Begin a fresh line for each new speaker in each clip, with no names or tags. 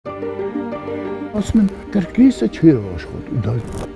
Ասում են, կրկեսը չի աշխատում, դա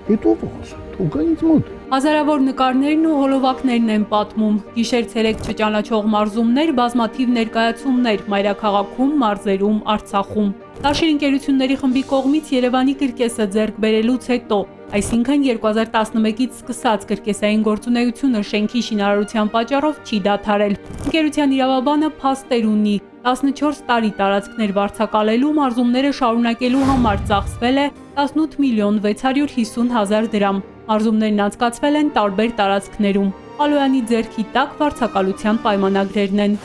հետո ասում, թող ինձ մոտ։
Հազարավոր նկարներն ու հոլովակներն են պատմում, գիշեր-ցերեկ չճանաչող մարզումներ, բազմաթիվ ներկայացումներ մայրաքաղաքում, մարզերում, Արցախում։ Տաշիր ընկերությունների խմբի կողմից Երևանի կրկեսը ձեռք բերելուց հետո, այսինքն 2011-ից սկսած կրկեսային գործունեությունը շենքի շինարարության պատճառով չի դադարել։ Ընկերության իրավաբանը փաստեր ունի, 14 տարի տարածքներ վարձակալելու մարզումները շարունակելու համար ծախսվել է 18 միլիոն 650 հազար դրամ։ Մարզումներն անցկացվել են տարբեր տարածքներում։ Ալոյանի ձեռքի տակ վարձակալության պայմանագրերն են։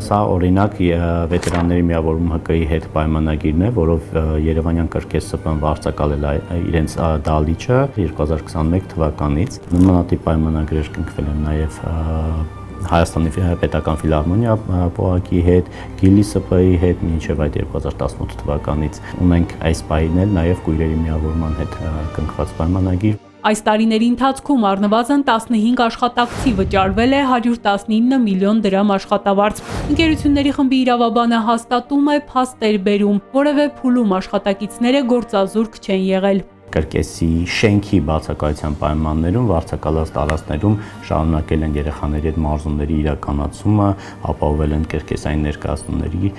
Սա օրինակ վետերանների միավորում ՀԿ-ի հետ պայմանագիրն է, որով Երևանյան կրկես ՍՊ-ն վարձակալել է իրենց դալիճը 2021 թվականից։ Նմանատիպ պայմանագրեր կնքվել են նաև Հայաստանի պետական ֆիլհարմոնիա ՊՕԱԿ-ի հետ, Գիլի ՍՊ-ի հետ, մինչև այդ 2018 թվականից ունենք այս պահին էլ նաև կույրերի միավորման հետ կնքված պայմանագիր։
Այս տարիների ընթացքում առնվազն 15 աշխատակցի վճարվել է 119 միլիոն դրամ աշխատավարձ։ Ընկերությունների խմբի իրավաբանը հաստատում է փաստեր բերում, որևէ փուլում աշխատակիցները գործազուրկ չեն եղել։
Կրկեսի շենքի բացակայության պայմաններում վարձակալած տարածքներում շարունակել են երեխաների հետ մարզումների իրականացումը, ապահովել են կրկեսային ներկայացումների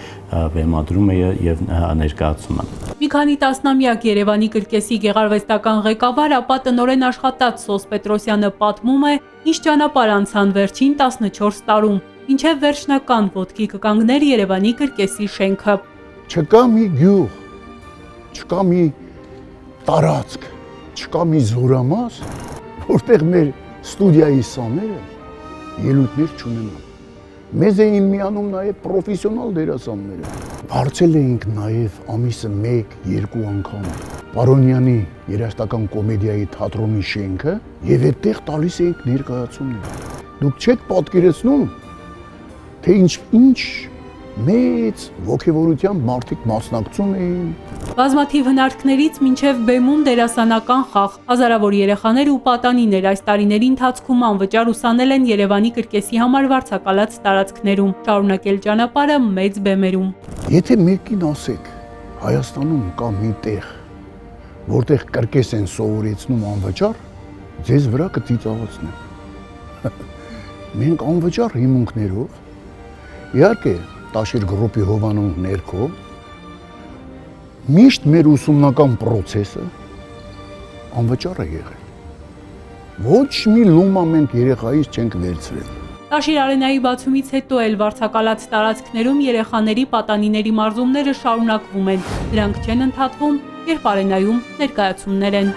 բեմադրումը եւ ներկայացումը։
Մի քանի տասնամյակ Երևանի կրկեսի գեղարվեստական ղեկավար, ապա տնօրեն աշխատած Սոս Պետրոսյանը պատմում է, ինչ ճանապարհ անցան վերջին 14 տարում, ինչև վերջնական ոտքի կկանգներ Երևանի կրկեսի շենքը։
Չկա մի գյուղ, չկա մի տարածք, չկա մի զորամաս, որտեղ մեր ստուդիայի սաները ելույթներ չունենան։ Մեզ էին միանում նաև պրոֆեսիոնալ դերասանները։ Վարձել էինք նաև ամիսը 1-2 անգամ Պարոնյանի երաժշտական կոմեդիայի թատրոնի շենքը եւ այդտեղ տալիս էինք ներկայացումներ։ Դուք չեք պատկերացնում, թե ինչ մեծ ոգևորությամբ մարդիկ մասնակցում էին։
Բազմաթիվ հնարքներից մինչև բեմում դերասանական խաղ, հազարավոր երեխաներ ու պատանիներ այս տարիների ընթացքում անվճար ուսանել են Երևանի կրկեսի համար վարձակալած տարածքներում, շարունակել ճանապարհը մեծ բեմերում։
Եթե մեկին ասեք, Հայաստանում կա մի տեղ, որտեղ կրկես են սովորեցնում անվճար, ձեզ վրա կծիծաղացնեն։ Մենք անվճար հիմունքներով, իհարկե Տաշիր գրոպի հովանու ներքո, միշտ մեր ուսումնական պրոցեսը անվճար է եղել։ Ոչ մի լումա մենք երեխայից չենք վերցրել։
Տաշիր արենայի բացումից հետո էլ վարձակալած տարածքներում երեխաների պատանիների մարզումները շարունակվում են։ Դրանք չեն ընդհատվում, երբ արենայում ներկայացումներ են։